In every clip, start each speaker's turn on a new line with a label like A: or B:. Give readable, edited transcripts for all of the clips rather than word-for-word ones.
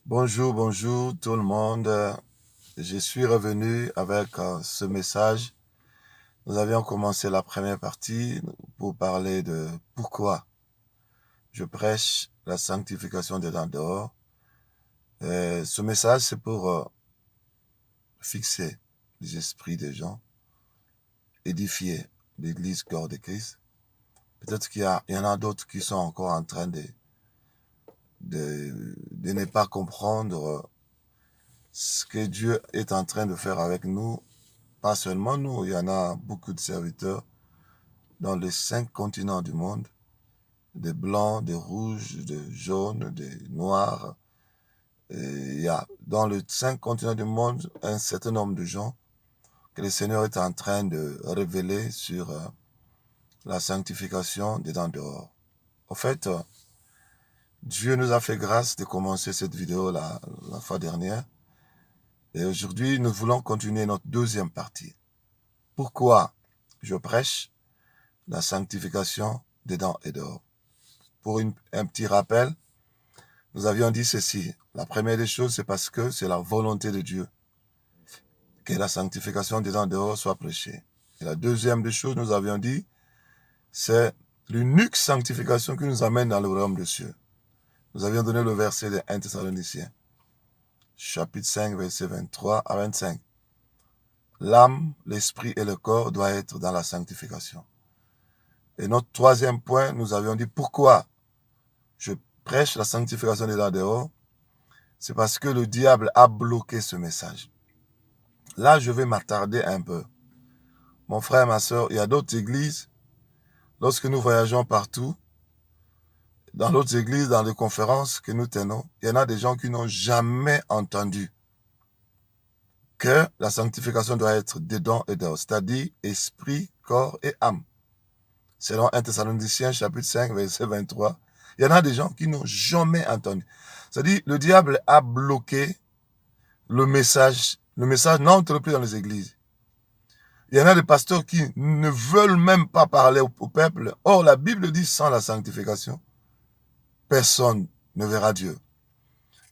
A: Bonjour, bonjour tout le monde. Je suis revenu avec ce message. Nous avions commencé la première partie pour parler de pourquoi je prêche la sanctification des dents dehors. Ce message, c'est pour fixer les esprits des gens, édifier l'Église corps de Christ. Peut-être qu'il y en a d'autres qui sont encore en train de ne pas comprendre ce que Dieu est en train de faire avec nous. Pas seulement nous, il y en a beaucoup de serviteurs dans les 5 continents du monde, des blancs, des rouges, des jaunes, des noirs. Et il y a dans les 5 continents du monde un certain nombre de gens que le Seigneur est en train de révéler sur la sanctification des dents dehors. En fait, Dieu nous a fait grâce de commencer cette vidéo la fois dernière. Et aujourd'hui, nous voulons continuer notre deuxième partie. Pourquoi je prêche la sanctification des dents et dehors? Pour un petit rappel, nous avions dit ceci. La première des choses, c'est parce que c'est la volonté de Dieu que la sanctification des dents dehors soit prêchée. Et la deuxième des choses, nous avions dit, c'est l'unique sanctification qui nous amène dans le royaume des cieux. Nous avions donné le verset de 1 Thessaloniciens, chapitre 5, verset 23 à 25. L'âme, l'esprit et le corps doivent être dans la sanctification. Et notre troisième point, nous avions dit pourquoi je prêche la sanctification des dents dehors. C'est parce que le diable a bloqué ce message. Là, je vais m'attarder un peu. Mon frère, ma soeur, il y a d'autres églises. Lorsque nous voyageons partout, dans d'autres églises, dans les conférences que nous tenons, il y en a des gens qui n'ont jamais entendu que la sanctification doit être dedans et dehors, c'est-à-dire esprit, corps et âme. Selon 1 Thessaloniciens, chapitre 5, verset 23, il y en a des gens qui n'ont jamais entendu. C'est-à-dire, le diable a bloqué le message. Le message n'entre plus dans les églises. Il y en a des pasteurs qui ne veulent même pas parler au peuple. Or, la Bible dit, sans la sanctification, personne ne verra Dieu.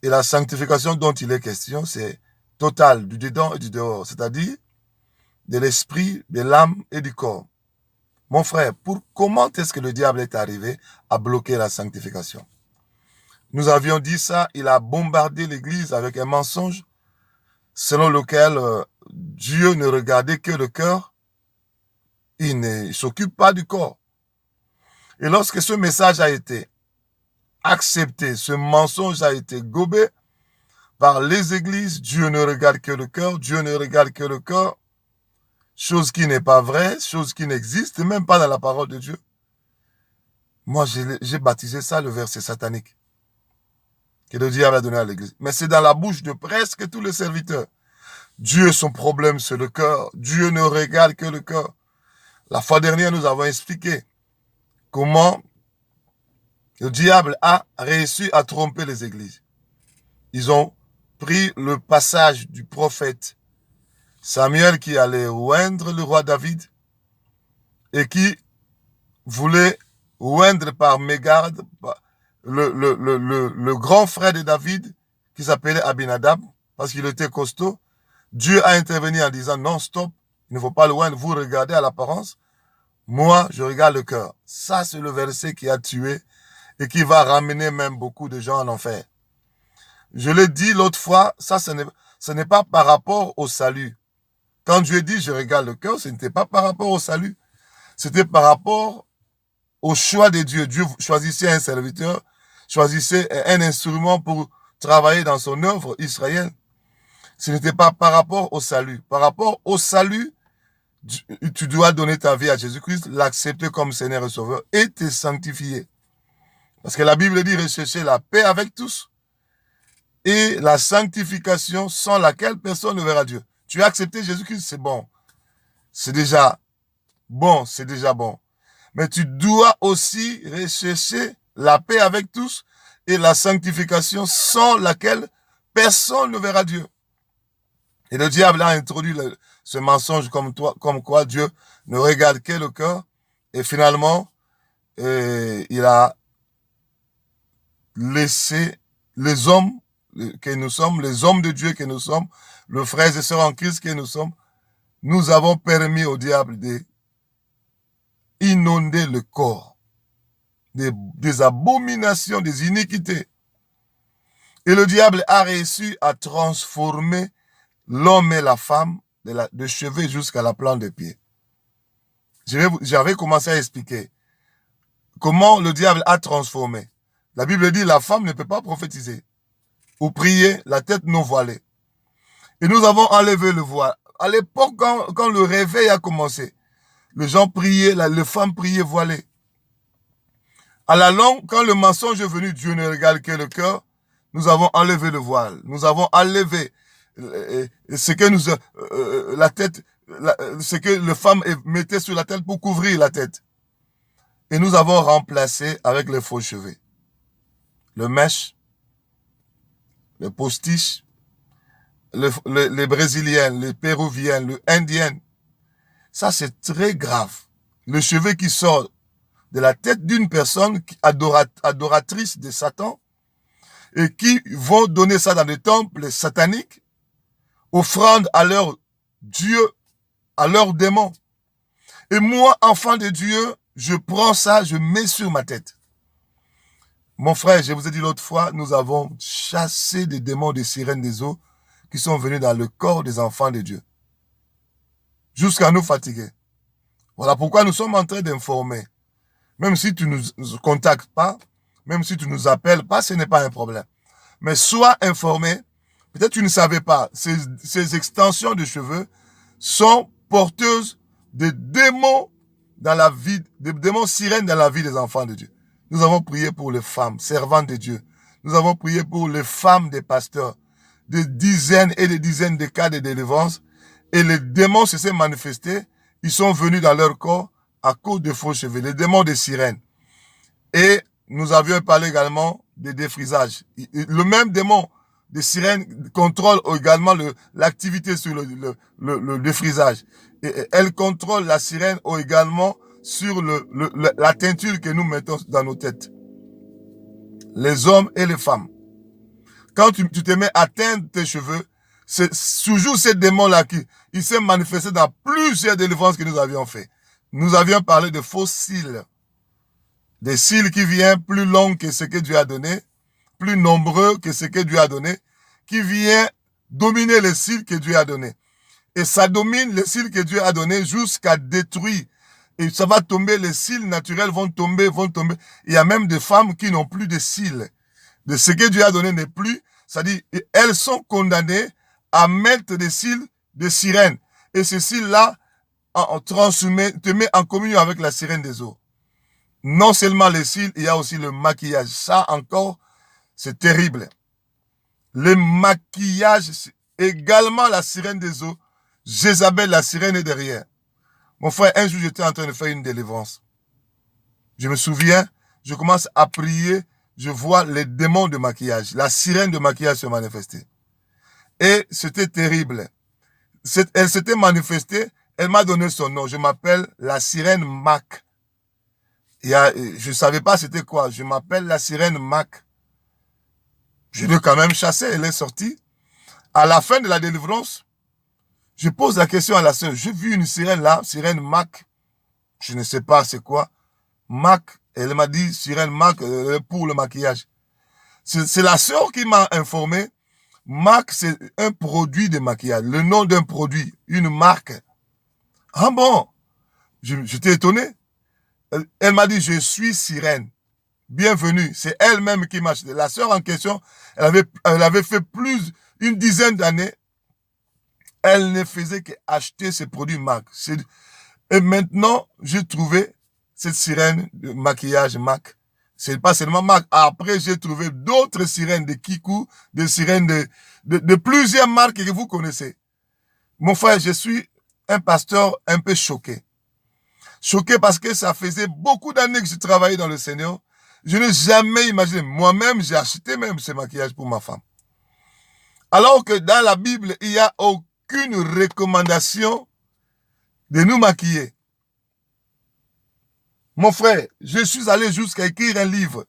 A: Et la sanctification dont il est question, c'est total, du dedans et du dehors, c'est-à-dire de l'esprit, de l'âme et du corps. Mon frère, comment est-ce que le diable est arrivé à bloquer la sanctification? Nous avions dit ça, il a bombardé l'église avec un mensonge selon lequel Dieu ne regardait que le cœur, il ne s'occupe pas du corps. Et lorsque ce message a été accepté, ce mensonge a été gobé par les églises, Dieu ne regarde que le cœur, Dieu ne regarde que le corps, chose qui n'est pas vraie, chose qui n'existe même pas dans la parole de Dieu. Moi, j'ai baptisé ça le verset satanique que le diable a donné à l'église. Mais c'est dans la bouche de presque tous les serviteurs. Dieu, son problème, c'est le cœur. Dieu ne regarde que le cœur. La fois dernière, nous avons expliqué comment le diable a réussi à tromper les églises. Ils ont pris le passage du prophète Samuel qui allait oindre le roi David et qui voulait oindre par mégarde le grand frère de David qui s'appelait Abinadab parce qu'il était costaud. Dieu a intervenu en disant non, stop, il ne faut pas le oindre, vous regardez à l'apparence, moi je regarde le cœur. Ça c'est le verset qui a tué et qui va ramener même beaucoup de gens en enfer. Je l'ai dit l'autre fois, ça ce n'est pas par rapport au salut. Quand Dieu dit je regarde le cœur, ce n'était pas par rapport au salut. C'était par rapport au choix de Dieu. Dieu choisissait un serviteur, choisissait un instrument pour travailler dans son œuvre, Israël. Ce n'était pas par rapport au salut. Par rapport au salut, tu dois donner ta vie à Jésus-Christ, l'accepter comme Seigneur et Sauveur et te sanctifier. Parce que la Bible dit rechercher la paix avec tous et la sanctification sans laquelle personne ne verra Dieu. Tu as accepté Jésus-Christ, c'est bon. C'est déjà bon, c'est déjà bon. Mais tu dois aussi rechercher la paix avec tous et la sanctification sans laquelle personne ne verra Dieu. Et le diable a introduit ce mensonge comme quoi Dieu ne regarde que le cœur. Et finalement, il a laissé les hommes que nous sommes, les hommes de Dieu que nous sommes, les frères et sœurs en Christ que nous sommes, nous avons permis au diable d'inonder le corps des abominations, des iniquités. Et le diable a réussi à transformer l'homme et la femme de cheveux jusqu'à la plante des pieds. J'avais commencé à expliquer comment le diable a transformé. La Bible dit la femme ne peut pas prophétiser ou prier la tête non voilée. Et nous avons enlevé le voile. À l'époque, quand le réveil a commencé, les gens priaient, les femmes priaient voilées. À la longue, quand le mensonge est venu, Dieu ne regarde que le cœur, nous avons enlevé le voile. Nous avons enlevé ce que la tête, ce que les femmes mettaient sur la tête pour couvrir la tête. Et nous avons remplacé avec les faux cheveux. Le mèche, le postiche, les Brésiliens, les Péruviens, les Indiens. Ça, c'est très grave. Le cheveu qui sort de la tête d'une personne adoratrice de Satan et qui vont donner ça dans des temples sataniques, offrande à leur Dieu, à leurs démons. Et moi, enfant de Dieu, je prends ça, je mets sur ma tête. Mon frère, je vous ai dit l'autre fois, nous avons chassé des démons des sirènes des eaux qui sont venus dans le corps des enfants de Dieu, jusqu'à nous fatiguer. Voilà pourquoi nous sommes en train d'informer. Même si tu ne nous contactes pas, même si tu ne nous appelles pas, ce n'est pas un problème. Mais sois informé. Peut-être tu ne savais pas, ces extensions de cheveux sont porteuses de démons dans la vie, des démons sirènes dans la vie des enfants de Dieu. Nous avons prié pour les femmes servantes de Dieu. Nous avons prié pour les femmes des pasteurs. Des dizaines et des dizaines de cas de délivrance. Et les démons se sont manifestés. Ils sont venus dans leur corps à cause de faux cheveux. Les démons des sirènes. Et nous avions parlé également des défrisages. Le même démon des sirènes contrôle également l'activité sur le défrisage. Et elle contrôle la sirène également sur la teinture que nous mettons dans nos têtes. Les hommes et les femmes. Quand tu te mets à teindre tes cheveux, c'est toujours ce démon-là il s'est manifesté dans plusieurs délivrances que nous avions fait. Nous avions parlé de faux cils. Des cils qui viennent plus longs que ce que Dieu a donné, plus nombreux que ce que Dieu a donné, qui vient dominer les cils que Dieu a donné. Et ça domine les cils que Dieu a donné jusqu'à détruire. Et ça va tomber, les cils naturels vont tomber. Il y a même des femmes qui n'ont plus de cils. De ce que Dieu a donné n'est plus. C'est-à-dire, elles sont condamnées à mettre des cils de sirène. Et ces cils-là, te met en communion avec la sirène des eaux. Non seulement les cils, il y a aussi le maquillage. Ça encore, c'est terrible. Le maquillage, c'est également la sirène des eaux. Jézabel, la sirène, est derrière. Mon frère, un jour, j'étais en train de faire une délivrance. Je me souviens, je commence à prier, je vois les démons de maquillage, la sirène de maquillage se manifester. Et c'était terrible. Elle s'était manifestée, elle m'a donné son nom. Je m'appelle la sirène Mac. Je ne savais pas c'était quoi. Je m'appelle la sirène Mac. Je l'ai quand même chassée, elle est sortie. À la fin de la délivrance, je pose la question à la sœur. J'ai vu une sirène là, sirène Mac. Je ne sais pas c'est quoi. Mac. Elle m'a dit sirène Mac pour le maquillage. C'est la sœur qui m'a informé. Mac, c'est un produit de maquillage. Le nom d'un produit, une marque. Ah bon? J'étais étonné. Elle m'a dit, je suis sirène. Bienvenue. C'est elle-même qui m'a acheté. La sœur en question, elle avait fait une dizaine d'années. Elle ne faisait qu'acheter ces produits Mac. Et maintenant, j'ai trouvé cette sirène de maquillage Mac. C'est pas seulement Mac. Après, j'ai trouvé d'autres sirènes de Kikou, des sirènes de plusieurs marques que vous connaissez. Mon frère, je suis un pasteur un peu choqué. Choqué parce que ça faisait beaucoup d'années que je travaillais dans le Seigneur. Je n'ai jamais imaginé. Moi-même, j'ai acheté même ce maquillage pour ma femme. Alors que dans la Bible, il n'y a aucune recommandation de nous maquiller. Mon frère, je suis allé jusqu'à écrire un livre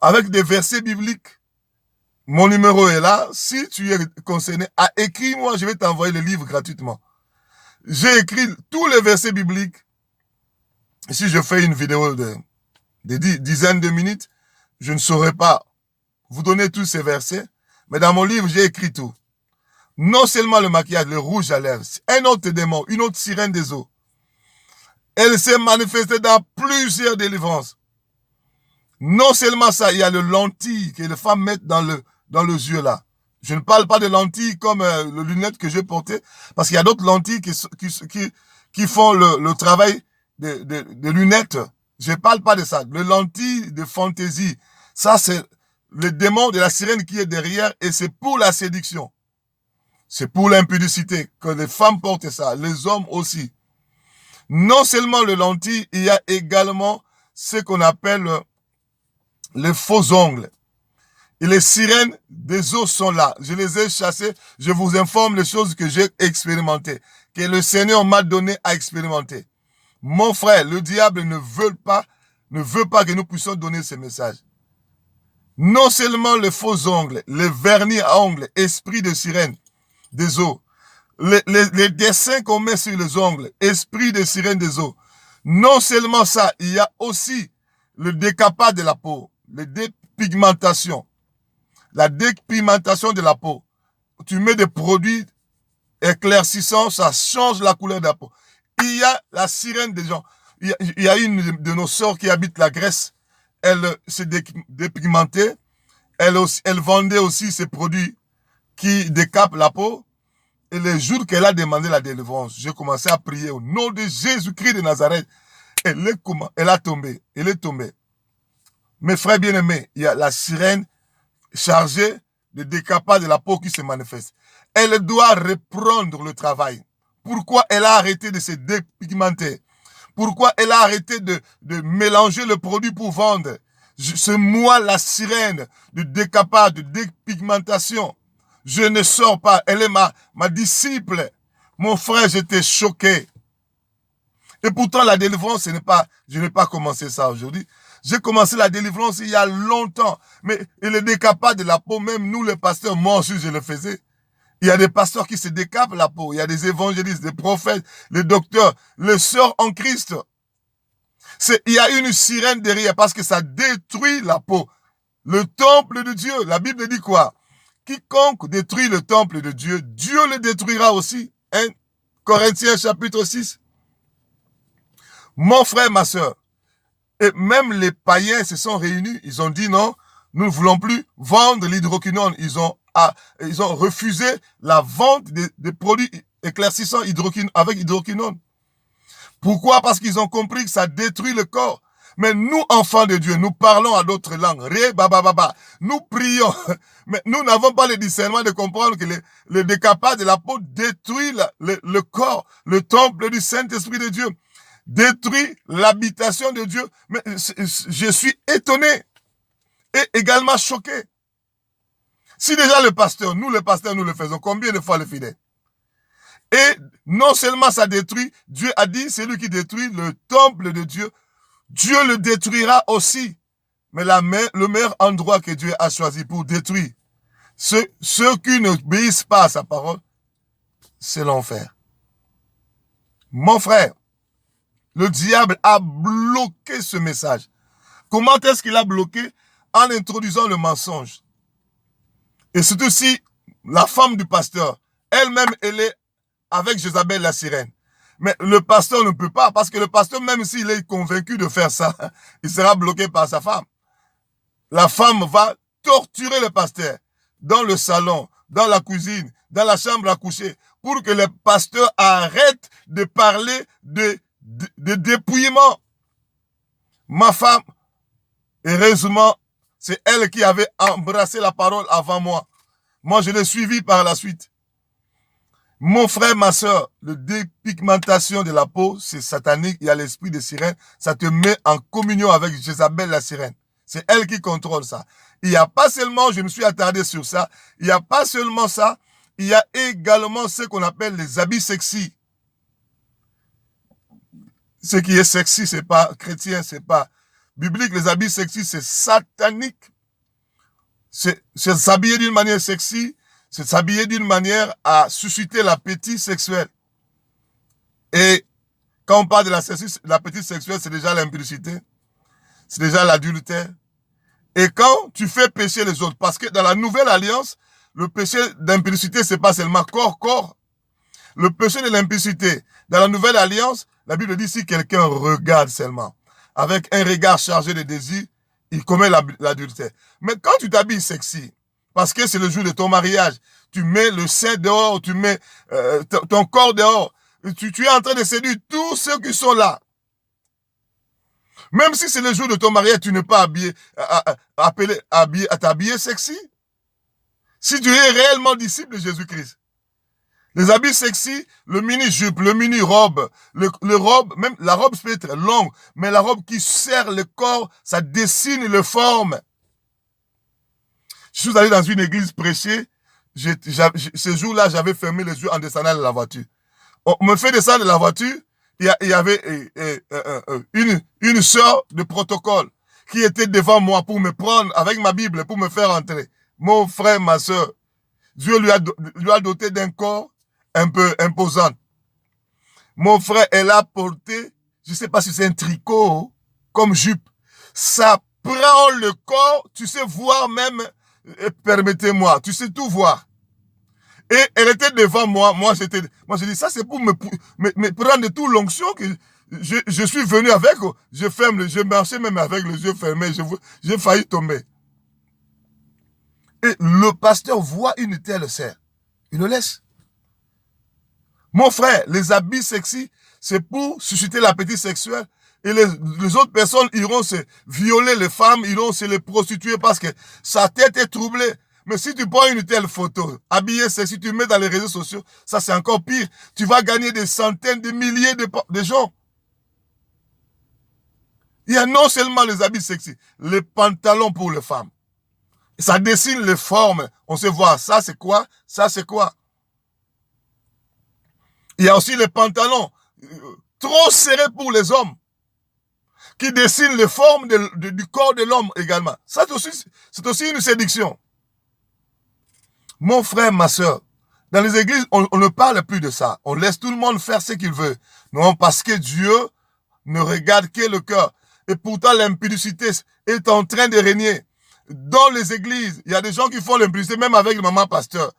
A: avec des versets bibliques Mon numéro est là. Si tu es concerné, écris-moi, je vais t'envoyer le livre gratuitement. J'ai écrit tous les versets bibliques. Si je fais une vidéo de dizaines de minutes, je ne saurais pas vous donner tous ces versets, mais dans mon livre, j'ai écrit tout. Non seulement le maquillage, le rouge à lèvres, un autre démon, une autre sirène des eaux. Elle s'est manifestée dans plusieurs délivrances. Non seulement ça, il y a le lentille que les femmes mettent dans le yeux là. Je ne parle pas de lentilles comme le lunette que j'ai porté, parce qu'il y a d'autres lentilles qui font le travail de lunettes. Je ne parle pas de ça. Le lentille de fantaisie, ça c'est le démon de la sirène qui est derrière et c'est pour la séduction. C'est pour l'impudicité que les femmes portent ça, les hommes aussi. Non seulement le lentille, il y a également ce qu'on appelle les faux ongles. Et les sirènes des eaux sont là. Je les ai chassées. Je vous informe les choses que j'ai expérimentées, que le Seigneur m'a donné à expérimenter. Mon frère, le diable ne veut pas que nous puissions donner ce message. Non seulement les faux ongles, les vernis à ongles, esprit de sirène des eaux, les dessins qu'on met sur les ongles, esprit de sirène des eaux. Non seulement ça, il y a aussi le décapage de la peau, les dépigmentations. La dépigmentation de la peau. Tu mets des produits éclaircissants, ça change la couleur de la peau. Il y a la sirène des gens. Il y a une de nos sœurs qui habite la Grèce. Elle s'est dépigmentée. Elle vendait aussi ces produits qui décapent la peau. Et les jours qu'elle a demandé la délivrance, j'ai commencé à prier au nom de Jésus-Christ de Nazareth. Elle est tombée. Elle est tombée. Mes frères bien-aimés, il y a la sirène chargée de décapage de la peau qui se manifeste. Elle doit reprendre le travail. Pourquoi elle a arrêté de se dépigmenter? Pourquoi elle a arrêté de mélanger le produit pour vendre? C'est moi la sirène de décapage, de dépigmentation. Je ne sors pas. Elle est ma disciple. Mon frère, j'étais choqué. Et pourtant, la délivrance, je n'ai pas commencé ça aujourd'hui. J'ai commencé la délivrance il y a longtemps. Mais le décapage de la peau, même nous les pasteurs, moi aussi je le faisais. Il y a des pasteurs qui se décapent la peau. Il y a des évangélistes, des prophètes, les docteurs, les sœurs en Christ. Il y a une sirène derrière parce que ça détruit la peau. Le temple de Dieu, la Bible dit quoi? Quiconque détruit le temple de Dieu, Dieu le détruira aussi. 1 Corinthiens chapitre 6. Mon frère, ma sœur, et même les païens se sont réunis, ils ont dit non, nous ne voulons plus vendre l'hydroquinone. Ils ont refusé la vente des produits éclaircissants avec hydroquinone. Pourquoi? Parce qu'ils ont compris que ça détruit le corps. Mais nous, enfants de Dieu, nous parlons à d'autres langues. Nous prions. Mais nous n'avons pas le discernement de comprendre que le décapage de la peau détruit le corps, le temple du Saint-Esprit de Dieu. Détruit l'habitation de Dieu. Mais je suis étonné et également choqué. Si déjà le pasteur, nous le faisons, combien de fois le fidèle? Et non seulement ça détruit, Dieu a dit, c'est lui qui détruit le temple de Dieu, Dieu le détruira aussi. Mais le meilleur endroit que Dieu a choisi pour détruire ceux qui n'obéissent pas à sa parole, c'est l'enfer. Mon frère, le diable a bloqué ce message. Comment est-ce qu'il a bloqué? En introduisant le mensonge. Et surtout si la femme du pasteur, elle-même, elle est avec Jézabel la sirène. Mais le pasteur ne peut pas, parce que le pasteur, même s'il est convaincu de faire ça, il sera bloqué par sa femme. La femme va torturer le pasteur dans le salon, dans la cuisine, dans la chambre à coucher, pour que le pasteur arrête de parler de dépouillement. Ma femme, heureusement, c'est elle qui avait embrassé la parole avant moi. Moi, je l'ai suivi par la suite. Mon frère, ma soeur, le dépigmentation de la peau, c'est satanique. Il y a l'esprit de sirène. Ça te met en communion avec Jézabel la sirène. C'est elle qui contrôle ça. Il n'y a pas seulement, je me suis attardé sur ça, il n'y a pas seulement ça, il y a également ce qu'on appelle les habits sexy. Ce qui est sexy, c'est pas chrétien, c'est pas biblique. Les habits sexy, c'est satanique. c'est s'habiller d'une manière sexy, c'est s'habiller d'une manière à susciter l'appétit sexuel. Et quand on parle de l'appétit sexuel, c'est déjà l'impudicité, c'est déjà l'adultère. Et quand tu fais pécher les autres, parce que dans la nouvelle alliance, le péché d'impudicité, c'est pas seulement corps. Le péché de l'impudicité, dans la nouvelle alliance, la Bible dit si quelqu'un regarde seulement, avec un regard chargé de désir, il commet l'adultère. Mais quand tu t'habilles sexy, parce que c'est le jour de ton mariage, tu mets le sein dehors, tu mets ton corps dehors, tu es en train de séduire tous ceux qui sont là. Même si c'est le jour de ton mariage, tu n'es pas habillé, appelé à t'habiller sexy. Si tu es réellement disciple de Jésus-Christ. Les habits sexy, le mini-jupe, le mini-robe, le robe, même la robe peut être longue, mais la robe qui serre le corps, ça dessine le forme. Je suis allé dans une église prêcher, ce jour-là, j'avais fermé les yeux en descendant de la voiture. On me fait descendre de la voiture, il y avait une sœur de protocole qui était devant moi pour me prendre avec ma Bible, pour me faire entrer. Mon frère, ma sœur, Dieu lui a doté d'un corps un peu imposant. Mon frère, elle a porté, je ne sais pas si c'est un tricot, comme jupe. Ça prend le corps, tu sais voir même, permettez-moi, tu sais tout voir. Et elle était devant moi, moi j'ai dit, ça c'est pour me prendre toute l'onction que je suis venu avec, je marchais même avec les yeux fermés, j'ai failli tomber. Et le pasteur voit une telle sœur, il le laisse. Mon frère, les habits sexy, c'est pour susciter l'appétit sexuel. Et les autres personnes iront se violer les femmes, iront se les prostituer parce que sa tête est troublée. Mais si tu prends une telle photo, habillée sexy, tu mets dans les réseaux sociaux, ça c'est encore pire. Tu vas gagner des centaines, des milliers de gens. Il y a non seulement les habits sexy, les pantalons pour les femmes. Ça dessine les formes. On se voit, ça c'est quoi, ça c'est quoi. Il y a aussi les pantalons trop serrés pour les hommes, qui dessinent les formes du corps de l'homme également. Ça c'est aussi une séduction. Mon frère, ma soeur, dans les églises, on ne parle plus de ça. On laisse tout le monde faire ce qu'il veut. Non, parce que Dieu ne regarde que le cœur. Et pourtant, l'impudicité est en train de régner. Dans les églises, il y a des gens qui font l'impudicité, même avec le maman pasteur.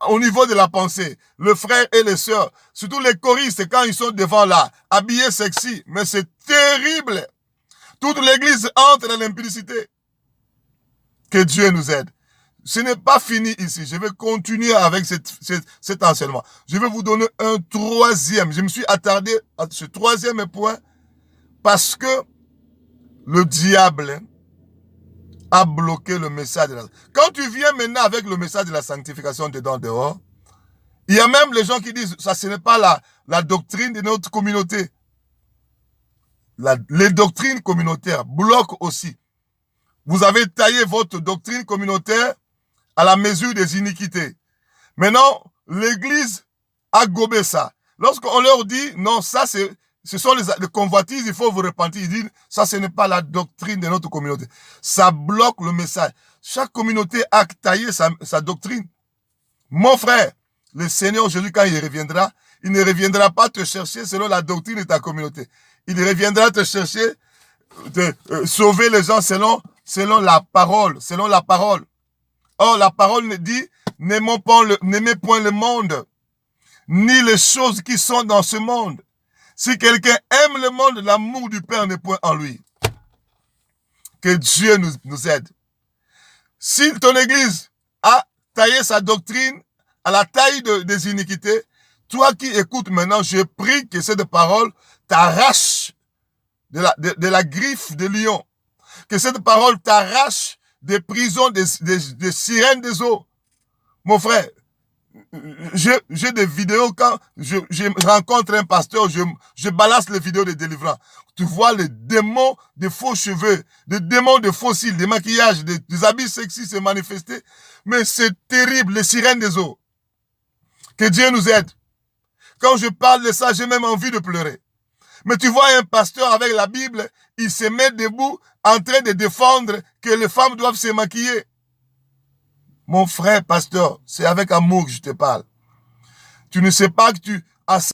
A: Au niveau de la pensée, le frère et les sœurs, surtout les choristes, quand ils sont devant là, habillés sexy, mais c'est terrible. Toute l'église entre dans l'impudicité. Que Dieu nous aide. Ce n'est pas fini ici. Je vais continuer avec cet enseignement. Je vais vous donner un troisième. Je me suis attardé à ce troisième point parce que le diable a bloqué le message de la... Quand tu viens maintenant avec le message de la sanctification dedans dehors, il y a même les gens qui disent ça ce n'est pas la doctrine de notre communauté. Les doctrines communautaires bloquent aussi. Vous avez taillé votre doctrine communautaire à la mesure des iniquités. Maintenant, l'Église a gobé ça. Lorsqu'on leur dit, non, ça ce sont les convoitises, il faut vous repentir. Ils disent, ça ce n'est pas la doctrine de notre communauté. Ça bloque le message. Chaque communauté a taillé sa doctrine. Mon frère, le Seigneur Jésus, quand il reviendra, il ne reviendra pas te chercher selon la doctrine de ta communauté. Il reviendra te chercher, sauver les gens selon la parole, Or, la parole dit, n'aimez point le monde, ni les choses qui sont dans ce monde. Si quelqu'un aime le monde, l'amour du Père n'est point en lui. Que Dieu nous aide. Si ton église a taillé sa doctrine à la taille des iniquités, toi qui écoutes maintenant, je prie que cette parole t'arrache de la griffe de lion. Que cette parole t'arrache des prisons, des sirènes des eaux. Mon frère, j'ai des vidéos quand je rencontre un pasteur, je balance les vidéos de délivrance. Tu vois les démons de faux cheveux, des démons de faux cils, des maquillages, des habits sexy se manifester. Mais c'est terrible, les sirènes des eaux. Que Dieu nous aide. Quand je parle de ça, j'ai même envie de pleurer. Mais tu vois un pasteur avec la Bible, il se met debout en train de défendre que les femmes doivent se maquiller. Mon frère pasteur, c'est avec amour que je te parle. Tu ne sais pas que tu as